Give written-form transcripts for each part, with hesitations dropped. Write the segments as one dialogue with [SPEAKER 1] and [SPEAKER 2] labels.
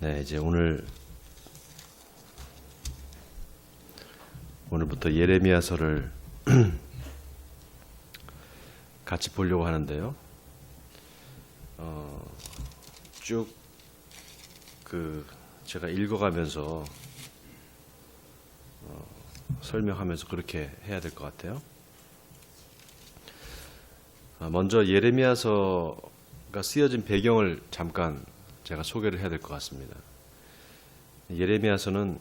[SPEAKER 1] 네, 이제 오늘부터 예레미야서를 같이 보려고 하는데요. 쭉 제가 읽어가면서 설명하면서 그렇게 해야 될 것 같아요. 먼저 예레미야서가 쓰여진 배경을 잠깐 제가 소개를 해야 될 것 같습니다. 예레미야서는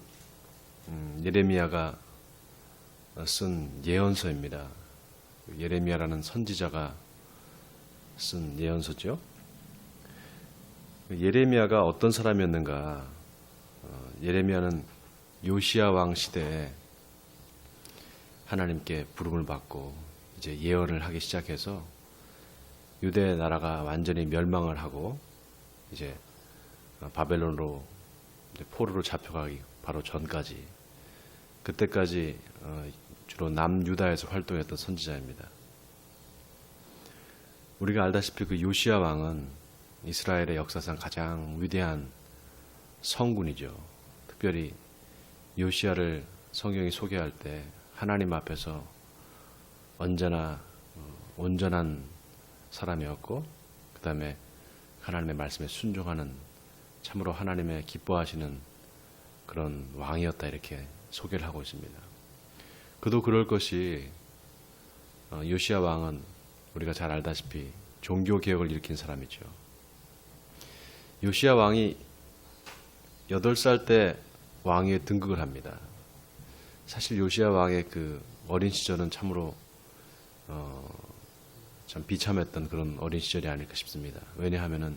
[SPEAKER 1] 예레미야가 쓴 예언서입니다. 예레미야라는 선지자가 쓴 예언서죠. 예레미야가 어떤 사람이었는가? 예레미야는 요시야 왕 시대에 하나님께 부름을 받고 이제 예언을 하기 시작해서 유대 나라가 완전히 멸망을 하고 이제 바벨론으로 포로로 잡혀가기 바로 전까지, 그때까지 주로 남유다에서 활동했던 선지자입니다. 우리가 알다시피 그 요시야 왕은 이스라엘의 역사상 가장 위대한 성군이죠. 특별히 요시야를 성경이 소개할 때 하나님 앞에서 언제나 온전한 사람이었고, 그 다음에 하나님의 말씀에 순종하는, 참으로 하나님의 기뻐하시는 그런 왕이었다, 이렇게 소개를 하고 있습니다. 그도 그럴 것이 요시야 왕은 우리가 잘 알다시피 종교개혁을 일으킨 사람이죠. 요시야 왕이 8살 때 왕위에 등극을 합니다. 사실 요시야 왕의 그 어린 시절은 참으로 참 비참했던 그런 어린 시절이 아닐까 싶습니다. 왜냐하면은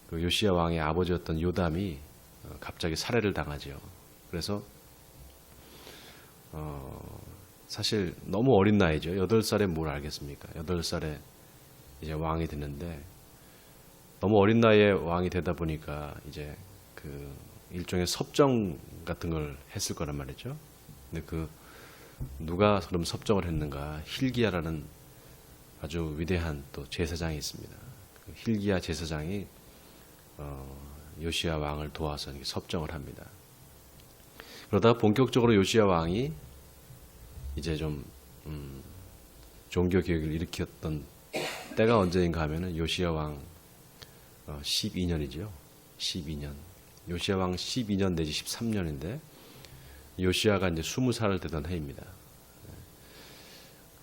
[SPEAKER 1] 그 요시야 왕의 아버지였던 요담이 갑자기 살해를 당하죠. 그래서 사실 너무 어린 나이죠. 8살에 뭘 알겠습니까? 8살에 이제 왕이 됐는데, 너무 어린 나이에 왕이 되다 보니까 이제 그 일종의 섭정 같은 걸 했을 거란 말이죠. 근데 누가 그럼 섭정을 했는가? hil기야라는 아주 위대한 또 제사장이 있습니다. 그 hil기야 제사장이 요시야 왕을 도와서 이렇게 섭정을 합니다. 그러다가 본격적으로 요시야 왕이 이제 좀 종교 개혁을 일으켰던 때가 언제인가 하면은 요시야 왕 12년이죠. 12년. 요시야 왕 12년 내지 13년인데 요시야가 이제 20살을 되던 해입니다.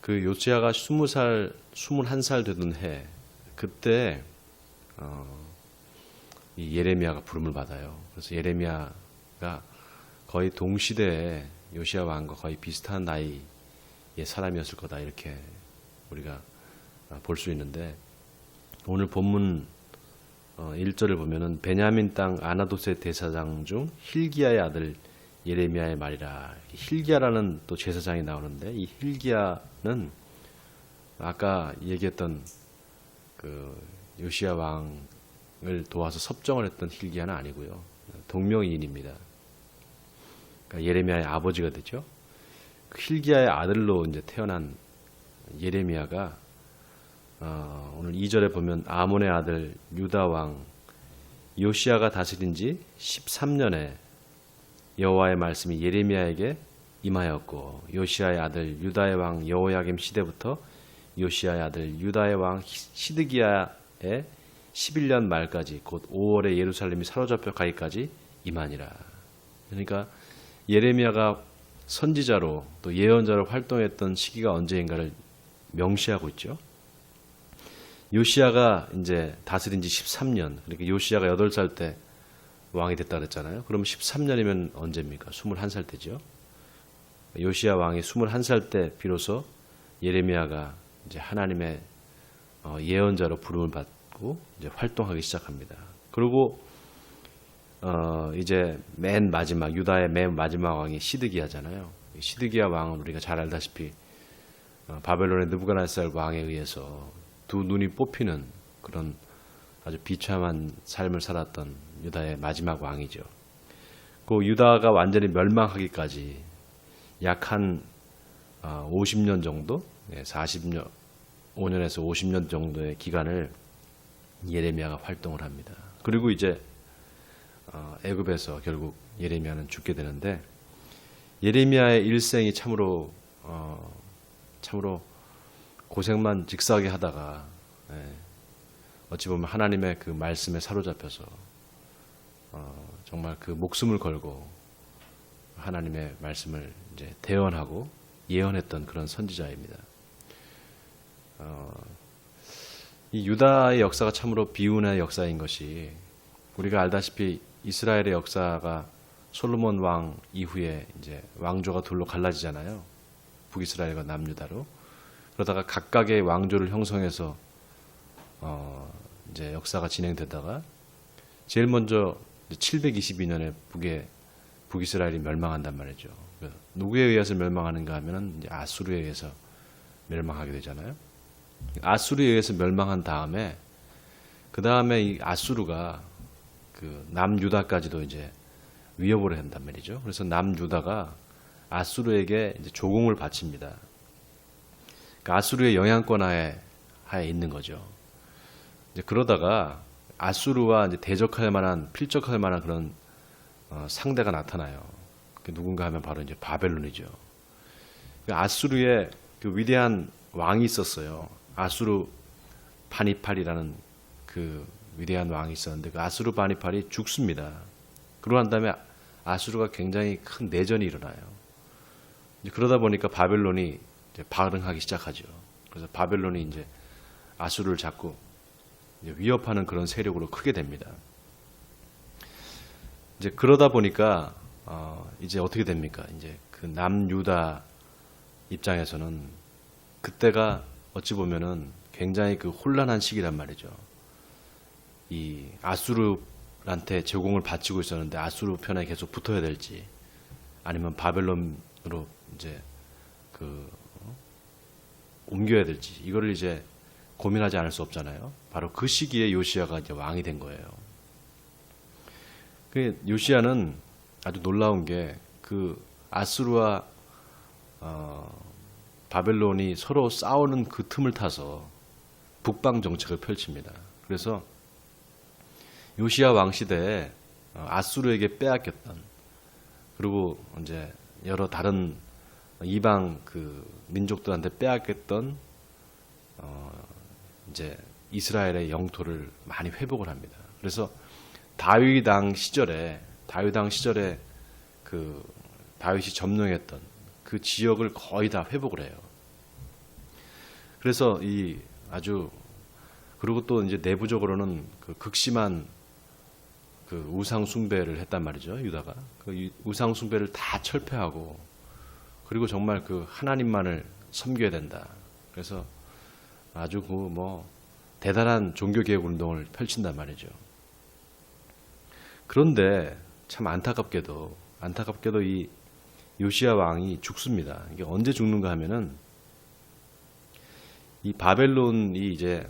[SPEAKER 1] 그 요시야가 21살 되던 해, 그때 이 예레미야가 부름을 받아요. 그래서 예레미야가 거의 동시대에 요시야 왕과 거의 비슷한 나이의 사람이었을 거다, 이렇게 우리가 볼 수 있는데, 오늘 본문 1절을 보면은 베냐민 땅 아나돗의 대사장 중 hil기야의 아들 예레미야의 말이라. hil기야라는 또 제사장이 나오는데, 이 hil기야는 아까 얘기했던 그 요시야 왕을 도와서 섭정을 했던 hil기야는 아니고요. 동명이인입니다. 그러니까 예레미야의 아버지가 되죠. 그 hil기야의 아들로 이제 태어난 예레미야가 오늘 2절에 보면 아몬의 아들 유다 왕 요시야가 다스린 지 13년에 여호와의 말씀이 예레미야에게 임하였고, 요시야의 아들 유다의 왕 여호야김 시대부터 요시야의 아들 유다의 왕 시드기야의 11년 말까지, 곧 5월에 예루살렘이 사로잡혀 가기까지 임하니라. 그러니까 예레미야가 선지자로 또 예언자로 활동했던 시기가 언제인가를 명시하고 있죠. 요시야가 이제 다스린 지 13년, 그러니까 요시야가 8살 때 왕이 됐다 그랬잖아요. 그럼 13년이면 언제입니까? 21살 때죠. 요시야 왕이 21살 때 비로소 예레미야가 이제 하나님의 예언자로 부름을 받고 이제 활동하기 시작합니다. 그리고 이제 맨 마지막, 유다의 맨 마지막 왕이 시드기야잖아요. 시드기야 왕은 우리가 잘 알다시피 바벨론의 느부갓네살 왕에 의해서 두 눈이 뽑히는 그런 아주 비참한 삶을 살았던 유다의 마지막 왕이죠. 그 유다가 완전히 멸망하기까지 약 한 50년 정도, 40년, 5년에서 50년 정도의 기간을 예레미야가 활동을 합니다. 그리고 이제 애굽에서 결국 예레미야는 죽게 되는데, 예레미야의 일생이 참으로 고생만 직사하게 하다가, 어찌 보면 하나님의 그 말씀에 사로잡혀서 정말 그 목숨을 걸고 하나님의 말씀을 이제 대언하고 예언했던 그런 선지자입니다. 이 유다의 역사가 참으로 비운의 역사인 것이, 우리가 알다시피 이스라엘의 역사가 솔로몬 왕 이후에 이제 왕조가 둘로 갈라지잖아요. 북이스라엘과 남유다로. 그러다가 각각의 왕조를 형성해서 이제 역사가 진행되다가 제일 먼저 722년에 북이스라엘이 멸망한단 말이죠. 누구에 의해서 멸망하는가 하면은 이제 아수르에 의해서 멸망하게 되잖아요. 아수르에 의해서 멸망한 다음에 그 다음에 이 아수르가 그 남유다까지도 이제 위협을 한단 말이죠. 그래서 남유다가 아수르에게 이제 조공을 바칩니다. 그러니까 아수르의 영향권 하에 있는 거죠. 이제 그러다가 아수르와 이제 대적할 만한, 필적할 만한 그런 상대가 나타나요. 그게 누군가 하면 바로 이제 바벨론이죠. 그러니까 아수르의 그 위대한 왕이 있었어요. 아수르 바니팔이라는 그 위대한 왕이 있었는데, 그 아수르 바니팔이 죽습니다. 그러고 난 다음에 아수르가 굉장히 큰 내전이 일어나요. 이제 그러다 보니까 바벨론이 이제 발흥하기 시작하죠. 그래서 바벨론이 이제 아수르를 잡고 이제 위협하는 그런 세력으로 크게 됩니다. 이제 그러다 보니까 이제 어떻게 됩니까? 이제 그 남유다 입장에서는 그때가 어찌 보면은 굉장히 그 혼란한 시기란 말이죠. 이 아수르한테 제공을 바치고 있었는데 아수르 편에 계속 붙어야 될지, 아니면 바벨론으로 이제 옮겨야 될지, 이거를 이제 고민하지 않을 수 없잖아요. 바로 그 시기에 요시야가 이제 왕이 된 거예요. 그 요시야는 아주 놀라운 게, 그 아수르와 바벨론이 서로 싸우는 그 틈을 타서 북방 정책을 펼칩니다. 그래서 요시야 왕 시대에 아수르에게 빼앗겼던, 그리고 이제 여러 다른 이방 그 민족들한테 빼앗겼던 이제 이스라엘의 영토를 많이 회복을 합니다. 그래서 다윗왕 시절에 그 다윗이 점령했던 그 지역을 거의 다 회복을 해요. 그래서 이 아주, 그리고 또 이제 내부적으로는 그 극심한 그 우상 숭배를 했단 말이죠. 유다가 그 우상 숭배를 다 철폐하고, 그리고 정말 그 하나님만을 섬겨야 된다. 그래서 아주 그 뭐 대단한 종교 개혁 운동을 펼친단 말이죠. 그런데 참 안타깝게도 이 요시야 왕이 죽습니다. 이게 언제 죽는가 하면은, 이 바벨론이 이제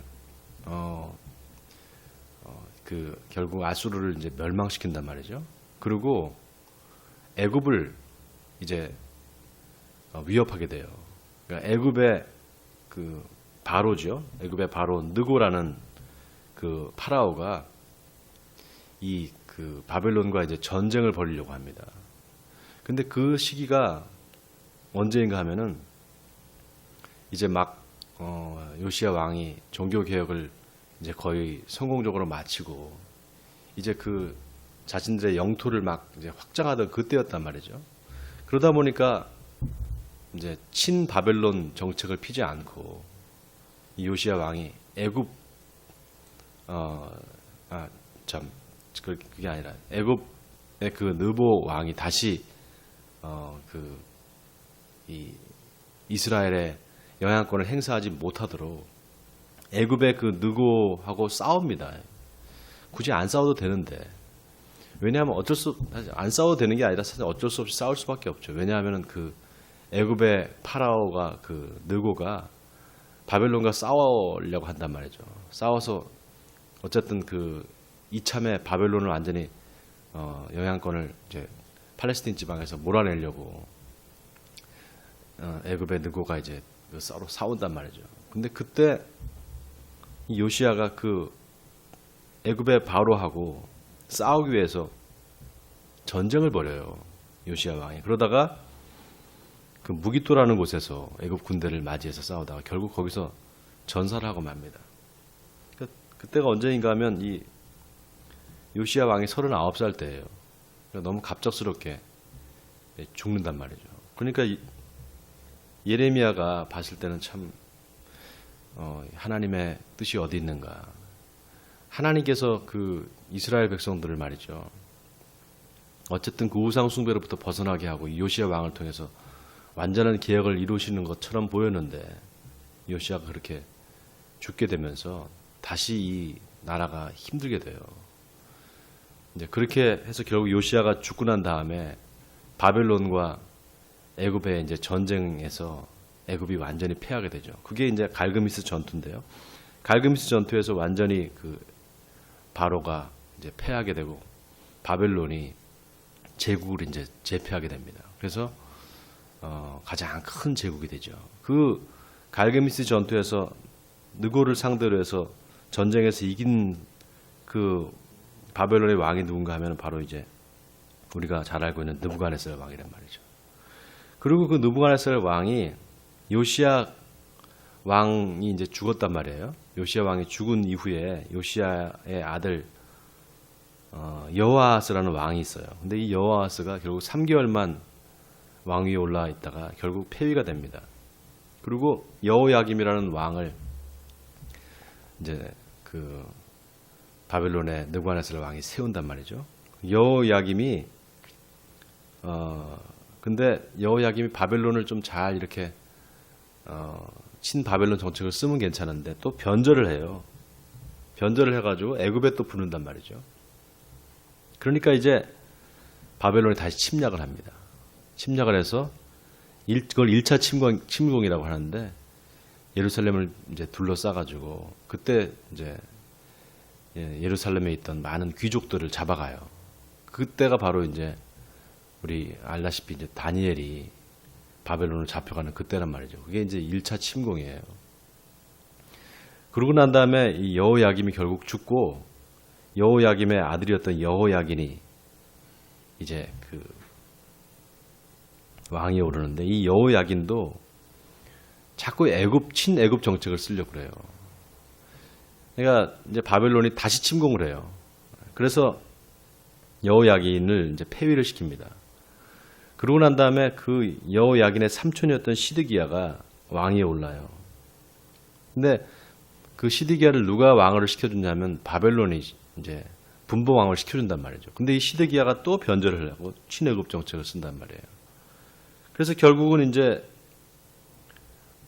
[SPEAKER 1] 그 결국 아수르를 이제 멸망시킨단 말이죠. 그리고 애굽을 이제 위협하게 돼요. 그러니까 애굽의 그 바로죠. 애굽의 바로 느고라는 그 파라오가 이 그 바벨론과 이제 전쟁을 벌이려고 합니다. 근데 그 시기가 언제인가 하면은 이제 막 요시야 왕이 종교 개혁을 이제 거의 성공적으로 마치고 이제 그 자신들의 영토를 막 이제 확장하던 그때였단 말이죠. 그러다 보니까 이제 친 바벨론 정책을 피지 않고 이 요시야 왕이 애굽 그게 아니라 애굽의 그 느보 왕이 다시 이 이스라엘의 영향권을 행사하지 못하도록 애굽의 그 느고하고 싸웁니다. 굳이 안 싸워도 되는데, 왜냐하면 안 싸워도 되는 게 아니라 사실 어쩔 수 없이 싸울 수밖에 없죠. 왜냐하면은 그 애굽의 파라오가 그 느고가 바벨론과 싸우려고 한단 말이죠. 싸워서 어쨌든 그 이참에 바벨론을 완전히 영향권을 이제 팔레스틴 지방에서 몰아내려고 애굽의 느고가 이제 서로 싸운단 말이죠. 근데 그때 이 요시야가 그 애굽의 바로하고 싸우기 위해서 전쟁을 벌여요. 요시야 왕이. 그러다가 그 무기토라는 곳에서 애굽 군대를 맞이해서 싸우다가 결국 거기서 전사를 하고 맙니다. 그때가 언제인가 하면 이 요시야 왕이 39살 때예요. 너무 갑작스럽게 죽는단 말이죠. 그러니까 예레미야가 봤을 때는 참 하나님의 뜻이 어디 있는가. 하나님께서 그 이스라엘 백성들을 말이죠. 어쨌든 그 우상 숭배로부터 벗어나게 하고 이 요시야 왕을 통해서 완전한 개혁을 이루시는 것처럼 보였는데 요시야가 그렇게 죽게 되면서 다시 이 나라가 힘들게 돼요. 이제 그렇게 해서 결국 요시야가 죽고 난 다음에 바벨론과 애굽의 이제 전쟁에서 애굽이 완전히 패하게 되죠. 그게 이제 갈그미스 전투인데요. 갈그미스 전투에서 완전히 그 바로가 이제 패하게 되고 바벨론이 제국을 이제 제패하게 됩니다. 그래서 가장 큰 제국이 되죠. 그 갈그미스 전투에서 느고를 상대로 해서 전쟁에서 이긴 그 바벨론의 왕이 누군가 하면 바로 이제 우리가 잘 알고 있는 느부갓네살 왕이란 말이죠. 그리고 그 느부갓네살 왕이 요시야 왕이 이제 죽었단 말이에요. 요시야 왕이 죽은 이후에 요시야의 아들 여호아하스라는 왕이 있어요. 근데 이 여호아하스가 결국 3개월만 왕위에 올라 있다가 결국 폐위가 됩니다. 그리고 여호야김이라는 왕을 이제 그 바벨론의 느부갓네살 왕이 세운단 말이죠. 여호야김이 근데 여호야김이 바벨론을 좀 잘 이렇게 친바벨론 정책을 쓰면 괜찮은데 또 변절을 해요. 변절을 해가지고 애굽에 또 부른단 말이죠. 그러니까 이제 바벨론이 다시 침략을 합니다. 침략을 해서 그걸 1차 침공이라고 하는데 예루살렘을 이제 둘러싸가지고 그때 이제 예루살렘에 있던 많은 귀족들을 잡아가요. 그때가 바로 이제 우리 알다시피 이제 다니엘이 바벨론을 잡혀가는 그때란 말이죠. 그게 이제 1차 침공이에요. 그러고 난 다음에 이 여호야김이 결국 죽고 여호야김의 아들이었던 여호야긴이 이제 그 왕이 오르는데 이 여호야긴도 자꾸 친애굽 정책을 쓰려고 그래요. 그러니까 이제 바벨론이 다시 침공을 해요. 그래서 여호야긴을 이제 폐위를 시킵니다. 그러고 난 다음에 그 여호야긴의 삼촌이었던 시드기야가 왕위에 올라요. 근데 그 시드기야를 누가 왕을 시켜주냐면 바벨론이 이제 분봉 왕을 시켜준단 말이죠. 근데 이 시드기야가 또 변절을 하고 친애굽 정책을 쓴단 말이에요. 그래서 결국은 이제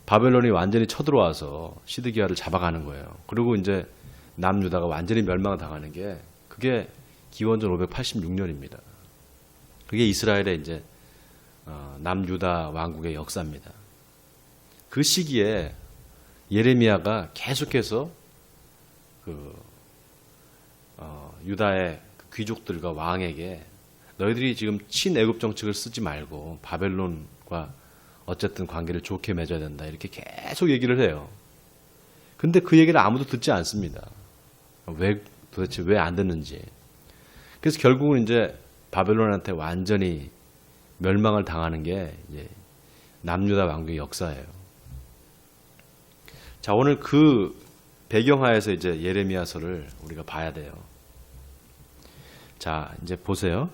[SPEAKER 1] 바벨론이 완전히 쳐들어와서 시드기야를 잡아가는 거예요. 그리고 이제 남유다가 완전히 멸망당하는 게 그게 기원전 586년입니다. 그게 이스라엘의 이제 남유다 왕국의 역사입니다. 그 시기에 예레미야가 계속해서 유다의 귀족들과 왕에게 너희들이 지금 친애굽 정책을 쓰지 말고 바벨론과 어쨌든 관계를 좋게 맺어야 된다 이렇게 계속 얘기를 해요. 근데 그 얘기를 아무도 듣지 않습니다. 도대체 왜 안 듣는지. 그래서 결국은 이제 바벨론한테 완전히 멸망을 당하는 게 이제 남유다 왕국의 역사예요. 자, 오늘 그 배경하에서 이제 예레미야서를 우리가 봐야 돼요. 자, 이제 보세요.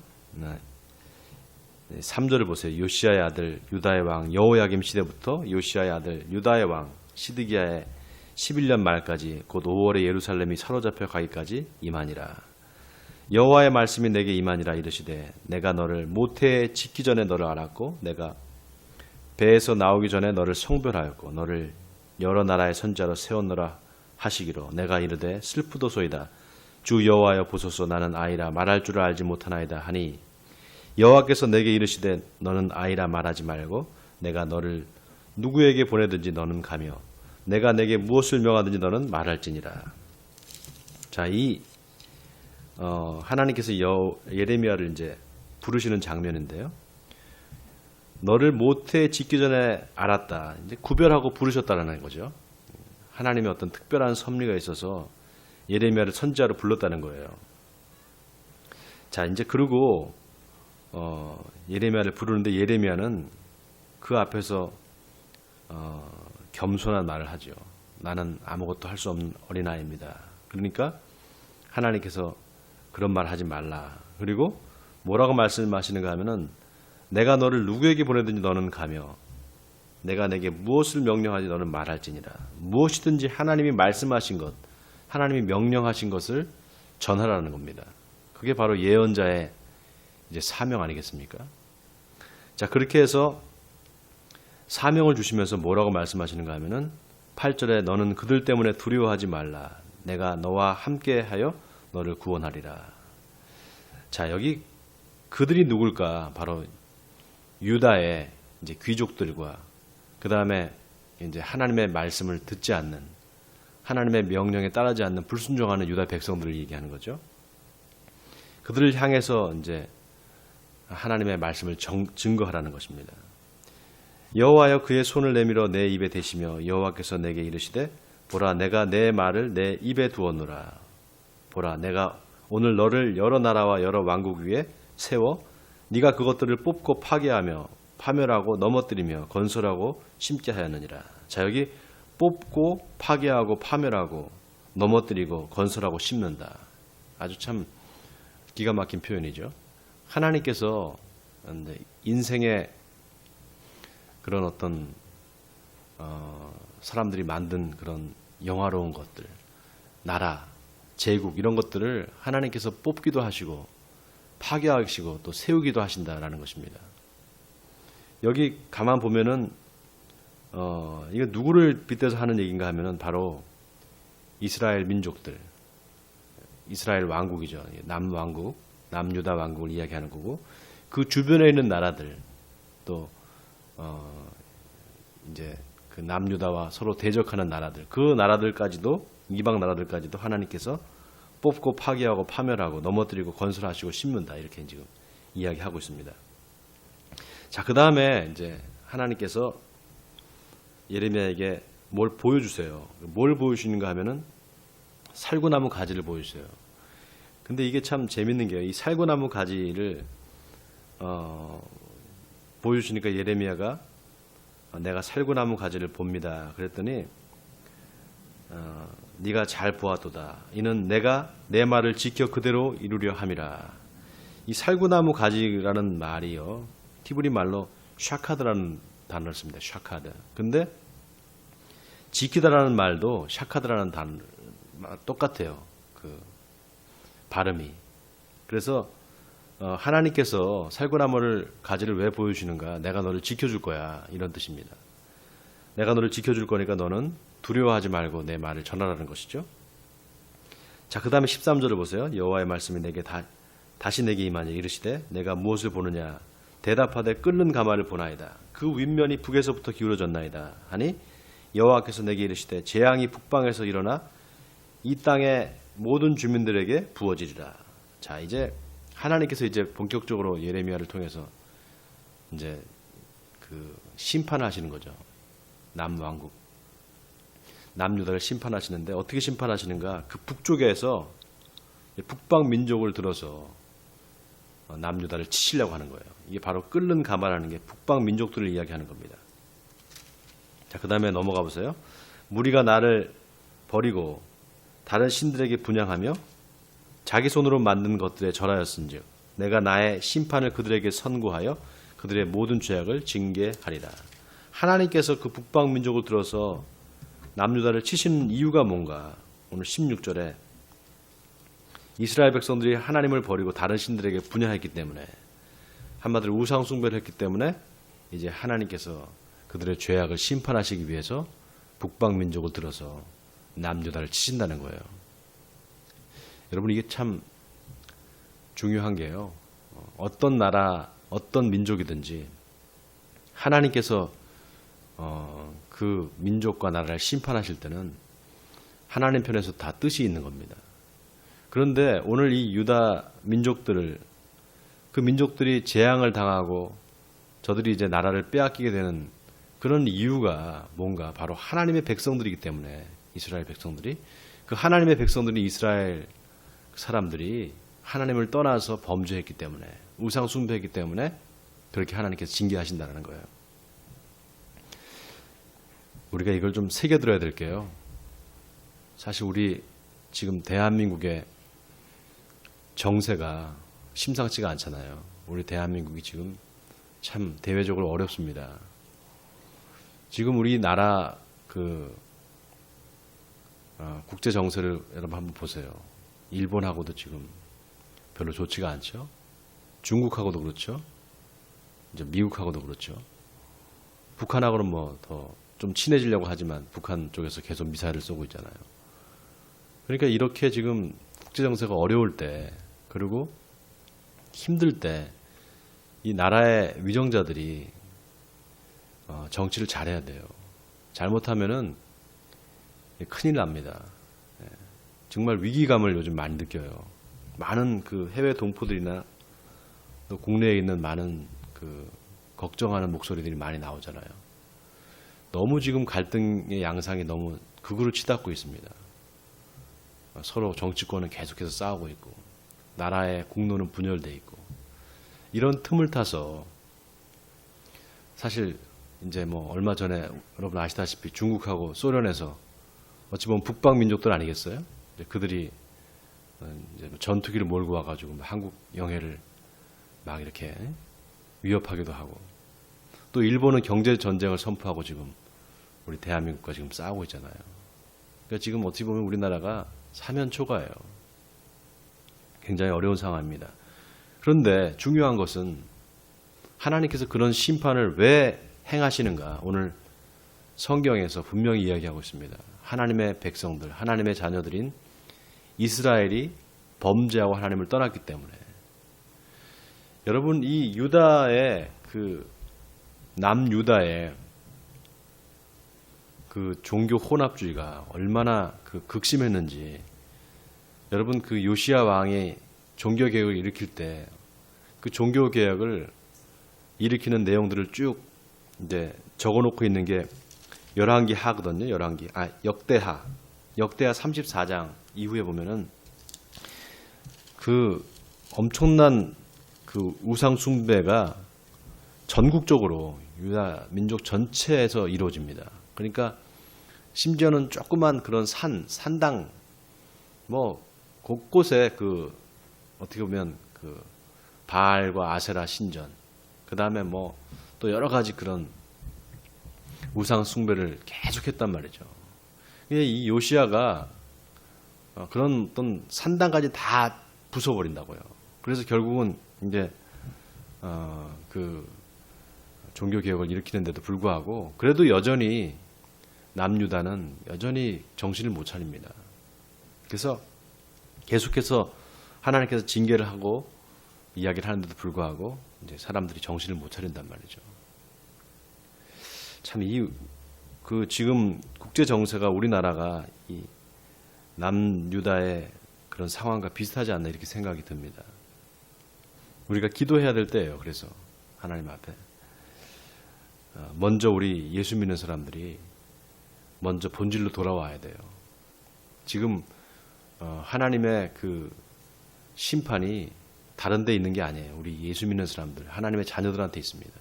[SPEAKER 1] 3절을 보세요. 요시야의 아들 유다의 왕 여호야김 시대부터 요시야의 아들 유다의 왕 시드기야의 11년 말까지 곧 5월에 예루살렘이 사로잡혀 가기까지 임하니라. 여호와의 말씀이 내게 임하니라 이르시되 내가 너를 모태에 짓기 전에 너를 알았고 내가 배에서 나오기 전에 너를 성별하였고 너를 여러 나라의 선지자로 세웠노라 하시기로 내가 이르되 슬프도소이다. 주 여호와여 보소서 나는 아이라 말할 줄을 알지 못하나이다 하니 여호와께서 내게 이르시되 너는 아이라 말하지 말고 내가 너를 누구에게 보내든지 너는 가며 내가 내게 무엇을 명하든지 너는 말할지니라. 자, 이 하나님께서 예레미야를 이제 부르시는 장면인데요. 너를 모태에 짓기 전에 알았다. 이제 구별하고 부르셨다는 거죠. 하나님의 어떤 특별한 섭리가 있어서 예레미야를 선지자로 불렀다는 거예요. 자, 이제 그리고 예레미야를 부르는데 예레미야는 그 앞에서 겸손한 말을 하죠. 나는 아무것도 할 수 없는 어린아이입니다. 그러니까 하나님께서 그런 말 하지 말라. 그리고 뭐라고 말씀하시는가 하면은 내가 너를 누구에게 보내든지 너는 가며 내가 내게 무엇을 명령하지 너는 말할지니라. 무엇이든지 하나님이 말씀하신 것, 하나님이 명령하신 것을 전하라는 겁니다. 그게 바로 예언자의 이제 사명 아니겠습니까? 자, 그렇게 해서 사명을 주시면서 뭐라고 말씀하시는가 하면은 8절에 너는 그들 때문에 두려워하지 말라. 내가 너와 함께하여 너를 구원하리라. 자, 여기 그들이 누굴까? 바로 유다의 이제 귀족들과 그 다음에 이제 하나님의 말씀을 듣지 않는, 하나님의 명령에 따르지 않는 불순종하는 유다 백성들을 얘기하는 거죠. 그들을 향해서 이제 하나님의 말씀을 증거하라는 것입니다. 여호와여 그의 손을 내밀어 내 입에 대시며 여호와께서 내게 이르시되 보라 내가 내 말을 내 입에 두었노라. 보라 내가 오늘 너를 여러 나라와 여러 왕국 위에 세워 네가 그것들을 뽑고 파괴하며 파멸하고 넘어뜨리며 건설하고 심게 하였느니라. 자, 여기 뽑고 파괴하고 파멸하고 넘어뜨리고 건설하고 심는다. 아주 참 기가 막힌 표현이죠. 하나님께서 인생의 그런 어떤 사람들이 만든 그런 영화로운 것들, 나라, 제국 이런 것들을 하나님께서 뽑기도 하시고 파괴하시고 또 세우기도 하신다라는 것입니다. 여기 가만 보면은 이거 누구를 빗대서 하는 얘기인가 하면은 바로 이스라엘 민족들, 이스라엘 왕국이죠. 남왕국, 남유다 왕국을 이야기하는 거고 그 주변에 있는 나라들 또 이제 그 남유다와 서로 대적하는 나라들, 그 나라들까지도 이방 나라들까지도 하나님께서 뽑고 파괴하고 파멸하고 넘어뜨리고 건설하시고 심는다 이렇게 지금 이야기하고 있습니다. 자, 그 다음에 이제 하나님께서 예레미야에게 뭘 보여주세요. 뭘 보여주시는가 하면은 살구나무 가지를 보여주세요. 근데 이게 참 재밌는 게요. 이 살구나무 가지를 보여주시니까 예레미야가 내가 살구나무 가지를 봅니다. 그랬더니 네가 잘 보았도다. 이는 내가 내 말을 지켜 그대로 이루려 함이라. 이 살구나무 가지라는 말이요. 히브리 말로 샤카드라는 단어를 씁니다. 샤카드. 근데 지키다라는 말도 샤카드라는 단어 똑같아요. 그 발음이. 그래서 하나님께서 살구나무를 가지를 왜 보여주시는가? 내가 너를 지켜줄 거야. 이런 뜻입니다. 내가 너를 지켜줄 거니까 너는 두려워하지 말고 내 말을 전하라는 것이죠. 자, 그 다음에 13절을 보세요. 여호와의 말씀이 내게 다시 내게 임하니 이르시되 내가 무엇을 보느냐? 대답하되 끓는 가마를 보나이다. 그 윗면이 북에서부터 기울어졌나이다. 하니 여호와께서 내게 이르시되 재앙이 북방에서 일어나 이 땅의 모든 주민들에게 부어지리라. 자, 이제 하나님께서 이제 본격적으로 예레미야를 통해서 이제 그 심판하시는 거죠. 남왕국, 남유다를 심판하시는데 어떻게 심판하시는가? 그 북쪽에서 북방 민족을 들어서 남유다를 치시려고 하는 거예요. 이게 바로 끓는 가마라는 게 북방 민족들을 이야기하는 겁니다. 자, 그 다음에 넘어가 보세요. 무리가 나를 버리고 다른 신들에게 분향하며 자기 손으로 만든 것들에 절하였은즉 내가 나의 심판을 그들에게 선고하여 그들의 모든 죄악을 징계하리라. 하나님께서 그 북방 민족을 들어서 남유다를 치시는 이유가 뭔가? 오늘 16절에 이스라엘 백성들이 하나님을 버리고 다른 신들에게 분향했기 때문에, 한마디로 우상 숭배를 했기 때문에 이제 하나님께서 그들의 죄악을 심판하시기 위해서 북방 민족을 들어서 남유다를 치신다는 거예요. 여러분, 이게 참 중요한 게요. 어떤 나라, 어떤 민족이든지 하나님께서 그 민족과 나라를 심판하실 때는 하나님 편에서 다 뜻이 있는 겁니다. 그런데 오늘 이 유다 민족들을, 그 민족들이 재앙을 당하고 저들이 이제 나라를 빼앗기게 되는 그런 이유가 뭔가? 바로 하나님의 백성들이기 때문에, 이스라엘 백성들이, 그 하나님의 백성들이, 이스라엘 사람들이 하나님을 떠나서 범죄했기 때문에, 우상 숭배했기 때문에 그렇게 하나님께서 징계하신다는 거예요. 우리가 이걸 좀 새겨들어야 될게요. 사실 우리 지금 대한민국의 정세가 심상치가 않잖아요. 우리 대한민국이 지금 참 대외적으로 어렵습니다. 지금 우리나라 국제 정세를 여러분 한번 보세요. 일본하고도 지금 별로 좋지가 않죠. 중국하고도 그렇죠. 이제 미국하고도 그렇죠. 북한하고는 뭐 더 좀 친해지려고 하지만 북한 쪽에서 계속 미사일을 쏘고 있잖아요. 그러니까 이렇게 지금 국제 정세가 어려울 때, 그리고 힘들 때 이 나라의 위정자들이 정치를 잘해야 돼요. 잘못하면은 큰일 납니다. 정말 위기감을 요즘 많이 느껴요. 많은 그 해외 동포들이나 또 국내에 있는 많은 걱정하는 목소리들이 많이 나오잖아요. 너무 지금 갈등의 양상이 너무 극으로 치닫고 있습니다. 서로 정치권은 계속해서 싸우고 있고, 나라의 국론은 분열돼 있고, 이런 틈을 타서 사실 이제 뭐 얼마 전에 여러분 아시다시피 중국하고 소련에서 어찌 보면 북방 민족들 아니겠어요? 그들이 이제 전투기를 몰고 와가지고 한국 영해를 막 이렇게 위협하기도 하고, 또 일본은 경제 전쟁을 선포하고 지금 우리 대한민국과 지금 싸우고 있잖아요. 그러니까 지금 어떻게 보면 우리나라가 사면초가예요. 굉장히 어려운 상황입니다. 그런데 중요한 것은 하나님께서 그런 심판을 왜 행하시는가? 오늘 성경에서 분명히 이야기하고 있습니다. 하나님의 백성들, 하나님의 자녀들인 이스라엘이 범죄하고 하나님을 떠났기 때문에. 여러분, 이 유다의 남유다의 종교 혼합주의가 얼마나 극심했는지, 여러분 요시야 왕이 종교개혁을 일으킬 때 그 종교개혁을 일으키는 내용들을 쭉 이제 적어놓고 있는 게 열왕기하거든요. 역대하 34장 이후에 보면은 엄청난 우상 숭배가 전국적으로 유다 민족 전체에서 이루어집니다. 그러니까 심지어는 조그만 그런 산당 뭐 곳곳에 어떻게 보면 바알과 아세라 신전, 그 다음에 뭐 또 여러 가지 그런 우상 숭배를 계속했단 말이죠. 이 요시야가 그런 어떤 산당까지 다 부숴버린다고요. 그래서 결국은 이제 종교 개혁을 일으키는데도 불구하고 그래도 여전히 남유다는 여전히 정신을 못 차립니다. 그래서 계속해서 하나님께서 징계를 하고 이야기를 하는데도 불구하고 이제 사람들이 정신을 못 차린단 말이죠. 참 지금 국제 정세가 우리나라가 이 남유다의 그런 상황과 비슷하지 않나 이렇게 생각이 듭니다. 우리가 기도해야 될 때예요. 그래서 하나님 앞에 먼저 우리 예수 믿는 사람들이 먼저 본질로 돌아와야 돼요. 지금 하나님의 심판이 다른 데 있는 게 아니에요. 우리 예수 믿는 사람들, 하나님의 자녀들한테 있습니다.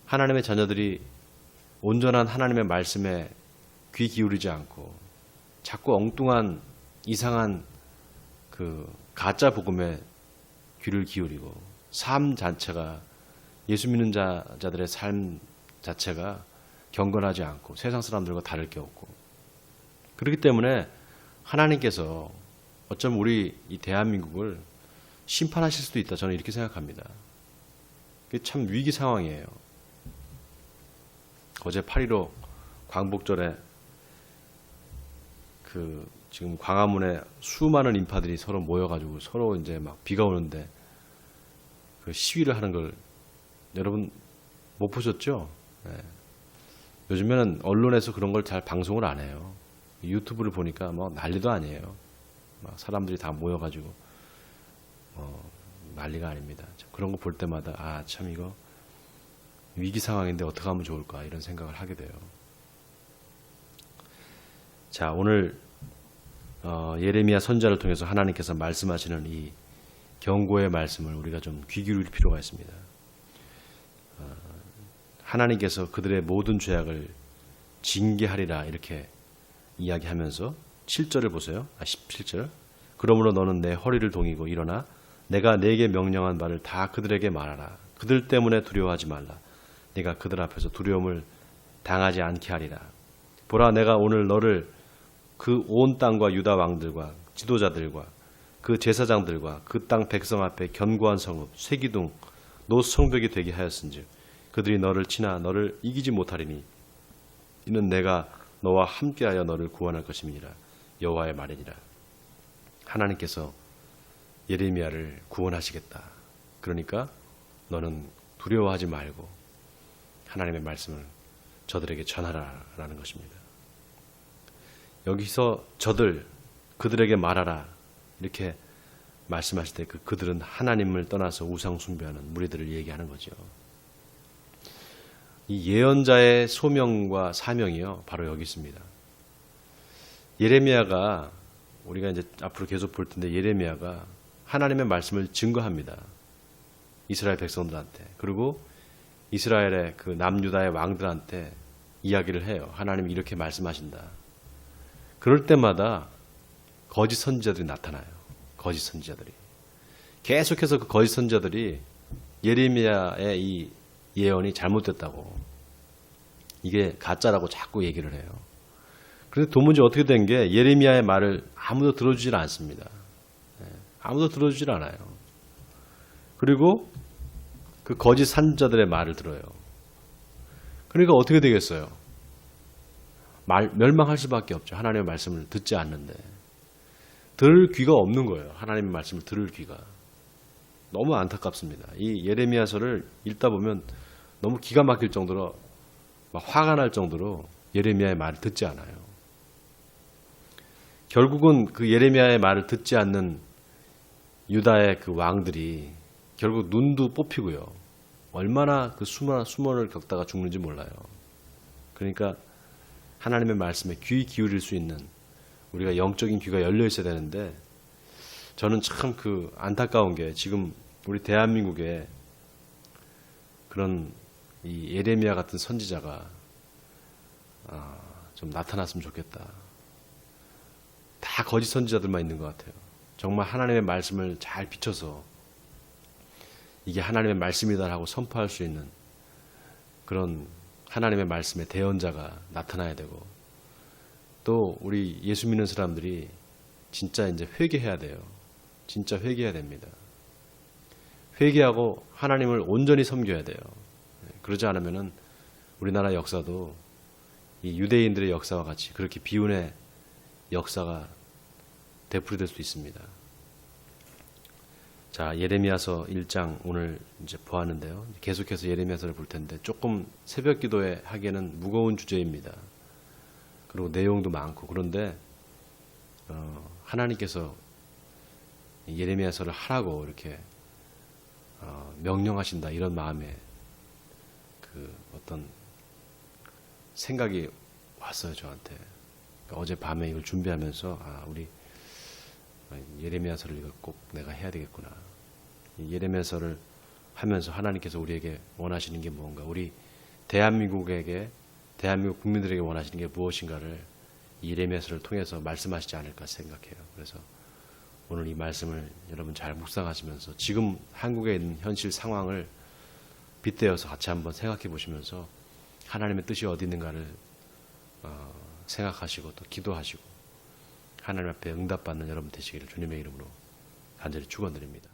[SPEAKER 1] 하나님의 자녀들이 온전한 하나님의 말씀에 귀 기울이지 않고 자꾸 엉뚱한 이상한 가짜 복음에 귀를 기울이고, 삶 자체가, 예수 믿는 자들의 삶 자체가 경건하지 않고 세상 사람들과 다를 게 없고, 그렇기 때문에 하나님께서 어쩌면 우리 이 대한민국을 심판하실 수도 있다, 저는 이렇게 생각합니다. 그게 참 위기 상황이에요. 어제 8.15 광복절에 지금 광화문에 수많은 인파들이 서로 모여가지고 서로 이제 막 비가 오는데 시위를 하는 걸 여러분 못 보셨죠? 네. 요즘에는 언론에서 그런 걸 잘 방송을 안 해요. 유튜브를 보니까 뭐 난리도 아니에요. 막 사람들이 다 모여가지고 난리가 아닙니다. 그런 거 볼 때마다 참 이거 위기 상황인데 어떻게 하면 좋을까 이런 생각을 하게 돼요. 자, 오늘 예레미야 선지자를 통해서 하나님께서 말씀하시는 이 경고의 말씀을 우리가 좀 귀 기울일 필요가 있습니다. 하나님께서 그들의 모든 죄악을 징계하리라 이렇게 이야기하면서 7절을 보세요. 17절. 그러므로 너는 내 허리를 동이고 일어나 내가 네게 명령한 바를 다 그들에게 말하라. 그들 때문에 두려워하지 말라. 네가 그들 앞에서 두려움을 당하지 않게 하리라. 보라, 내가 오늘 너를 그 온 땅과 유다 왕들과 지도자들과 그 제사장들과 그 땅 백성 앞에 견고한 성읍, 쇠기둥, 노 성벽이 되게 하였은즉 그들이 너를 치나 너를 이기지 못하리니 이는 내가 너와 함께하여 너를 구원할 것임이니라. 여호와의 말이니라. 하나님께서 예레미야를 구원하시겠다. 그러니까 너는 두려워하지 말고 하나님의 말씀을 저들에게 전하라라는 것입니다. 여기서 그들에게 말하라 이렇게 말씀하실 때 그들은 하나님을 떠나서 우상 숭배하는 무리들을 얘기하는 거죠. 이 예언자의 소명과 사명이요 바로 여기 있습니다. 예레미야가 우리가 이제 앞으로 계속 볼 텐데 예레미야가 하나님의 말씀을 증거합니다. 이스라엘 백성들한테. 그리고 이스라엘의 그 남유다의 왕들한테 이야기를 해요. 하나님이 이렇게 말씀하신다. 그럴 때마다 거짓 선지자들이 나타나요. 거짓 선지자들이. 계속해서 그 거짓 선지자들이 예레미야의 이 예언이 잘못됐다고, 이게 가짜라고 자꾸 얘기를 해요. 그런데 도무지 어떻게 된 게 예레미야의 말을 아무도 들어주질 않습니다. 아무도 들어주질 않아요. 그리고 그 거짓 선지자들의 말을 들어요. 그러니까 어떻게 되겠어요? 멸망할 수밖에 없죠. 하나님의 말씀을 듣지 않는데. 들을 귀가 없는 거예요. 하나님의 말씀을 들을 귀가. 너무 안타깝습니다. 이 예레미야서를 읽다 보면 너무 기가 막힐 정도로 막 화가 날 정도로 예레미야의 말을 듣지 않아요. 결국은 그 예레미야의 말을 듣지 않는 유다의 그 왕들이 결국 눈도 뽑히고요. 얼마나 그 수모를 겪다가 죽는지 몰라요. 그러니까 하나님의 말씀에 귀 기울일 수 있는 우리가 영적인 귀가 열려 있어야 되는데, 저는 참 그 안타까운 게 지금 우리 대한민국에 그런 이 예레미야 같은 선지자가 좀 나타났으면 좋겠다. 다 거짓 선지자들만 있는 것 같아요. 정말 하나님의 말씀을 잘 비춰서 이게 하나님의 말씀이다라고 선포할 수 있는 그런 하나님의 말씀의 대언자가 나타나야 되고, 또 우리 예수 믿는 사람들이 진짜 이제 회개해야 돼요. 진짜 회개해야 됩니다. 회개하고 하나님을 온전히 섬겨야 돼요. 그러지 않으면은 우리나라 역사도 이 유대인들의 역사와 같이 그렇게 비운의 역사가 되풀이될 수 있습니다. 자, 예레미야서 1장 오늘 이제 보았는데요. 계속해서 예레미야서를 볼 텐데 조금 새벽 기도에 하기에는 무거운 주제입니다. 그리고 내용도 많고, 그런데 하나님께서 예레미야서를 하라고 이렇게 명령하신다, 이런 마음에 그 어떤 생각이 왔어요, 저한테. 어제 밤에 이걸 준비하면서 우리 예레미야서를 이거 꼭 내가 해야 되겠구나. 예레미야서를 하면서 하나님께서 우리에게 원하시는 게 뭔가, 우리 대한민국 국민들에게 원하시는 게 무엇인가를 예레미야서를 통해서 말씀하시지 않을까 생각해요. 그래서 오늘 이 말씀을 여러분 잘 묵상하시면서 지금 한국에 있는 현실 상황을 빗대어서 같이 한번 생각해 보시면서 하나님의 뜻이 어디 있는가를 생각하시고 또 기도하시고 하나님 앞에 응답받는 여러분 되시기를 주님의 이름으로 간절히 축원드립니다.